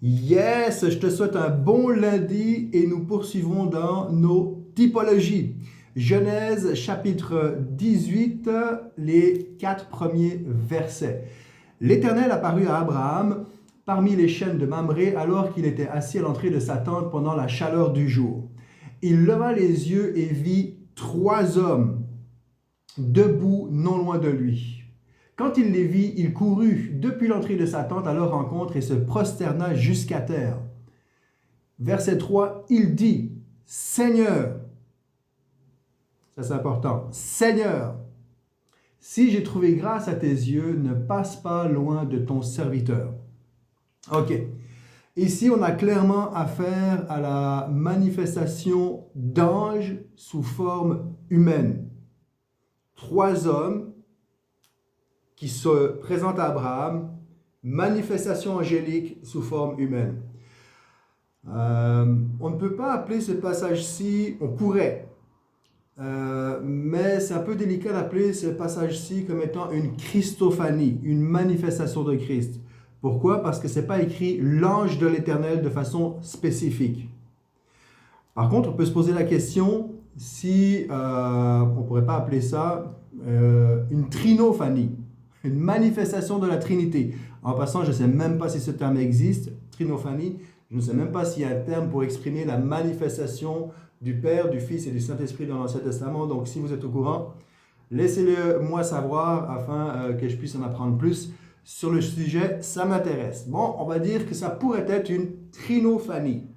Yes, je te souhaite un bon lundi et nous poursuivons dans nos typologies. Genèse chapitre 18, les 4 premiers versets. L'Éternel apparut à Abraham parmi les chênes de Mamré alors qu'il était assis à l'entrée de sa tente pendant la chaleur du jour. Il leva les yeux et vit 3 hommes debout non loin de lui. Quand il les vit, il courut depuis l'entrée de sa tente à leur rencontre et se prosterna jusqu'à terre. Verset 3, il dit, Seigneur, ça c'est important, Seigneur, si j'ai trouvé grâce à tes yeux, ne passe pas loin de ton serviteur. Ok, ici on a clairement affaire à la manifestation d'anges sous forme humaine. 3 hommes qui se présentent à Abraham, manifestation angélique sous forme humaine. On ne peut pas appeler ce passage-ci, on pourrait, mais c'est un peu délicat d'appeler ce passage-ci comme étant une Christophanie, une manifestation de Christ. Pourquoi? Parce que ce n'est pas écrit l'ange de l'Éternel de façon spécifique. Par contre, on peut se poser la question si on ne pourrait pas appeler ça une trinophanie, une manifestation de la Trinité. En passant, je ne sais même pas si ce terme existe, trinophanie. Je ne sais même pas s'il y a un terme pour exprimer la manifestation du Père, du Fils et du Saint-Esprit dans l'Ancien Testament. Donc, si vous êtes au courant, laissez-le moi savoir afin que je puisse en apprendre plus sur le sujet. Ça m'intéresse. Bon, on va dire que ça pourrait être une trinophanie,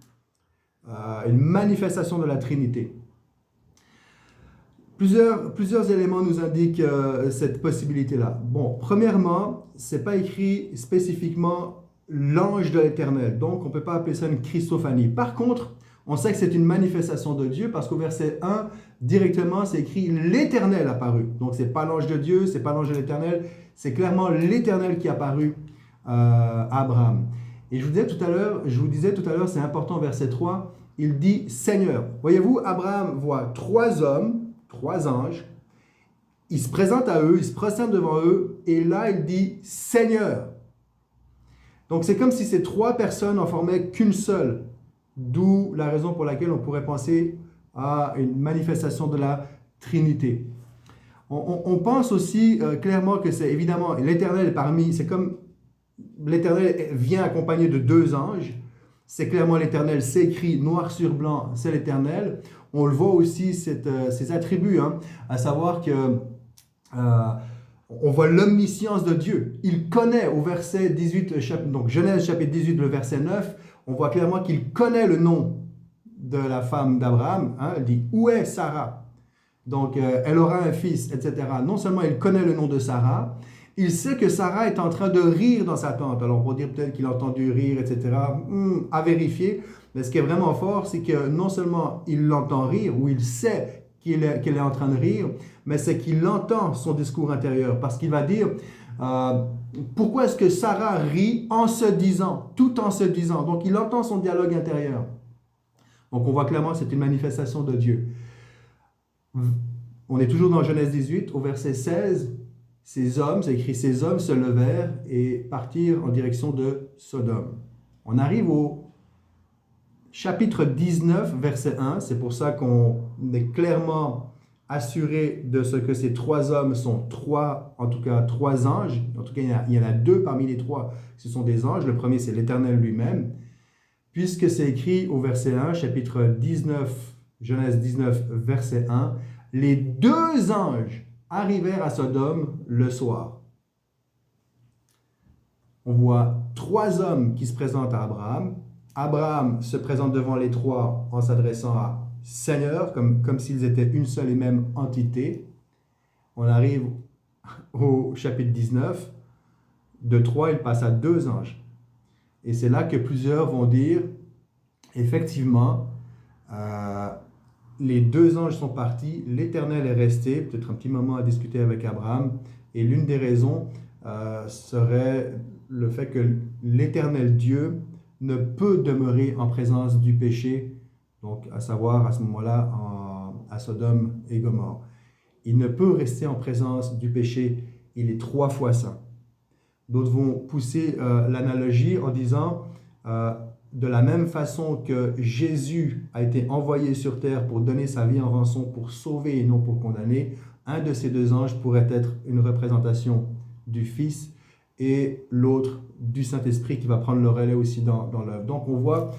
une manifestation de la Trinité. Plusieurs éléments nous indiquent cette possibilité-là. Bon, premièrement, ce n'est pas écrit spécifiquement l'ange de l'Éternel, donc on ne peut pas appeler ça une Christophanie. Par contre, on sait que c'est une manifestation de Dieu parce qu'au verset 1, directement, c'est écrit l'Éternel apparu. Donc, ce n'est pas l'ange de Dieu, ce n'est pas l'ange de l'Éternel, c'est clairement l'Éternel qui est apparu à Abraham. Et je vous disais tout à l'heure, c'est important, verset 3, il dit Seigneur. Voyez-vous, Abraham voit 3 hommes, 3 anges, il se présente à eux, il se prosterne devant eux, et là il dit Seigneur. Donc c'est comme si ces 3 personnes en formaient qu'une seule, d'où la raison pour laquelle on pourrait penser à une manifestation de la Trinité. On pense aussi clairement que c'est évidemment l'Éternel parmi, c'est comme l'Éternel vient accompagné de 2 anges, c'est clairement l'Éternel, c'est écrit noir sur blanc, c'est l'Éternel. On le voit aussi, ses attributs, à savoir que on voit l'omniscience de Dieu. Il connaît au verset 18, donc Genèse chapitre 18, le verset 9, on voit clairement qu'il connaît le nom de la femme d'Abraham. Il dit, où est Sarah? Donc, elle aura un fils, etc. Non seulement il connaît le nom de Sarah, il sait que Sarah est en train de rire dans sa tente. Alors, on pourrait dire peut-être qu'il a entendu rire, etc. À vérifier. Mais ce qui est vraiment fort, c'est que non seulement il l'entend rire, ou il sait qu'elle est en train de rire, mais c'est qu'il entend son discours intérieur. Parce qu'il va dire, pourquoi est-ce que Sarah rit en se disant, tout en se disant. Donc, il entend son dialogue intérieur. Donc, on voit clairement que c'est une manifestation de Dieu. On est toujours dans Genèse 18, au verset 16. Ces hommes, c'est écrit, ces hommes se levèrent et partirent en direction de Sodome. On arrive au chapitre 19, verset 1. C'est pour ça qu'on est clairement assuré de ce que ces 3 hommes sont 3 anges. En tout cas, il y en a 2 parmi les 3, ce sont des anges. Le premier, c'est l'Éternel lui-même. Puisque c'est écrit au verset 1, chapitre 19, Genèse 19, verset 1, les 2 anges arrivèrent à Sodome le soir. On voit 3 hommes qui se présentent à Abraham. Abraham se présente devant les 3 en s'adressant à Seigneur, comme s'ils étaient une seule et même entité. On arrive au chapitre 19. De 3, il passe à 2 anges. Et c'est là que plusieurs vont dire, effectivement, les 2 anges sont partis, l'Éternel est resté, peut-être un petit moment à discuter avec Abraham, et l'une des raisons serait le fait que l'Éternel Dieu ne peut demeurer en présence du péché, donc à savoir à ce moment-là à Sodome et Gomorrhe. Il ne peut rester en présence du péché, il est 3 fois saint. D'autres vont pousser l'analogie en disant De la même façon que Jésus a été envoyé sur terre pour donner sa vie en rançon, pour sauver et non pour condamner, un de ces deux anges pourrait être une représentation du Fils et l'autre du Saint-Esprit qui va prendre le relais aussi dans l'œuvre. Donc on voit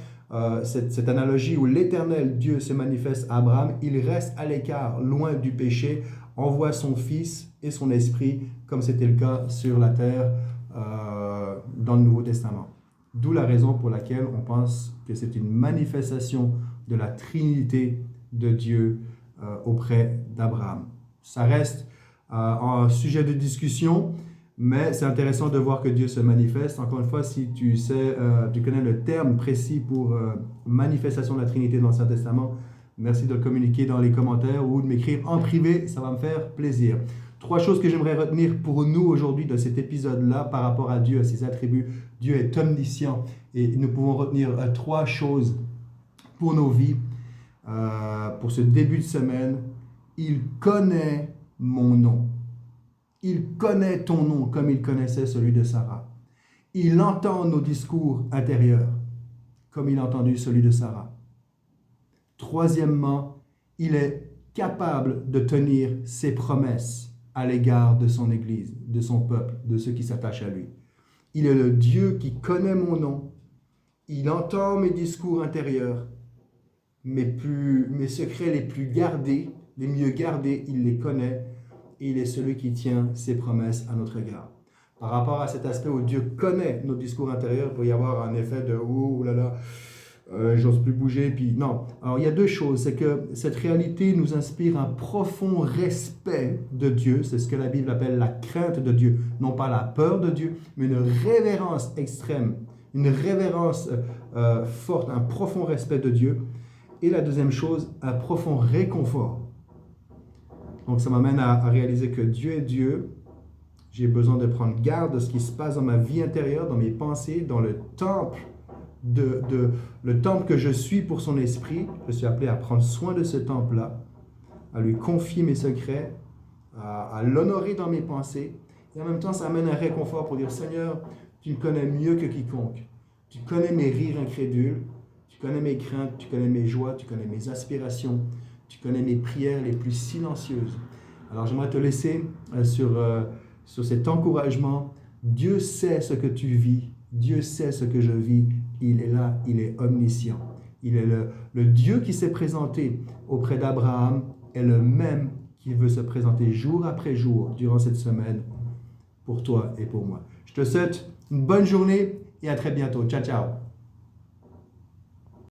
cette analogie où l'Éternel Dieu se manifeste à Abraham, il reste à l'écart, loin du péché, envoie son Fils et son Esprit, comme c'était le cas sur la terre dans le Nouveau Testament. D'où la raison pour laquelle on pense que c'est une manifestation de la Trinité de Dieu auprès d'Abraham. Ça reste un sujet de discussion, mais c'est intéressant de voir que Dieu se manifeste. Encore une fois, si tu connais le terme précis pour manifestation de la Trinité dans le Saint-Testament, merci de le communiquer dans les commentaires ou de m'écrire en privé, ça va me faire plaisir. 3 choses que j'aimerais retenir pour nous aujourd'hui de cet épisode-là par rapport à Dieu, à ses attributs. Dieu est omniscient et nous pouvons retenir 3 choses pour nos vies, pour ce début de semaine. Il connaît mon nom. Il connaît ton nom comme il connaissait celui de Sarah. Il entend nos discours intérieurs comme il a entendu celui de Sarah. Troisièmement, il est capable de tenir ses promesses à l'égard de son Église, de son peuple, de ceux qui s'attachent à lui. Il est le Dieu qui connaît mon nom. Il entend mes discours intérieurs, mes secrets les plus gardés, les mieux gardés, il les connaît et il est celui qui tient ses promesses à notre égard. Par rapport à cet aspect où Dieu connaît nos discours intérieurs, il peut y avoir un effet de « oh là là ». J'ose plus bouger, puis non. Alors, il y a 2 choses. C'est que cette réalité nous inspire un profond respect de Dieu. C'est ce que la Bible appelle la crainte de Dieu. Non pas la peur de Dieu, mais une révérence extrême, une révérence forte, un profond respect de Dieu. Et la deuxième chose, un profond réconfort. Donc, ça m'amène à réaliser que Dieu est Dieu. J'ai besoin de prendre garde de ce qui se passe dans ma vie intérieure, dans mes pensées, dans le temple le temple que je suis pour son esprit. Je suis appelé à prendre soin de ce temple-là, à lui confier mes secrets, à l'honorer dans mes pensées. Et en même temps, ça amène un réconfort pour dire, Seigneur, tu me connais mieux que quiconque. Tu connais mes rires incrédules, tu connais mes craintes, tu connais mes joies, tu connais mes aspirations, tu connais mes prières les plus silencieuses. Alors j'aimerais te laisser sur cet encouragement. Dieu sait ce que tu vis, Dieu sait ce que je vis. Il est là, il est omniscient. Il est le Dieu qui s'est présenté auprès d'Abraham est le même qui veut se présenter jour après jour durant cette semaine pour toi et pour moi. Je te souhaite une bonne journée et à très bientôt. Ciao, ciao.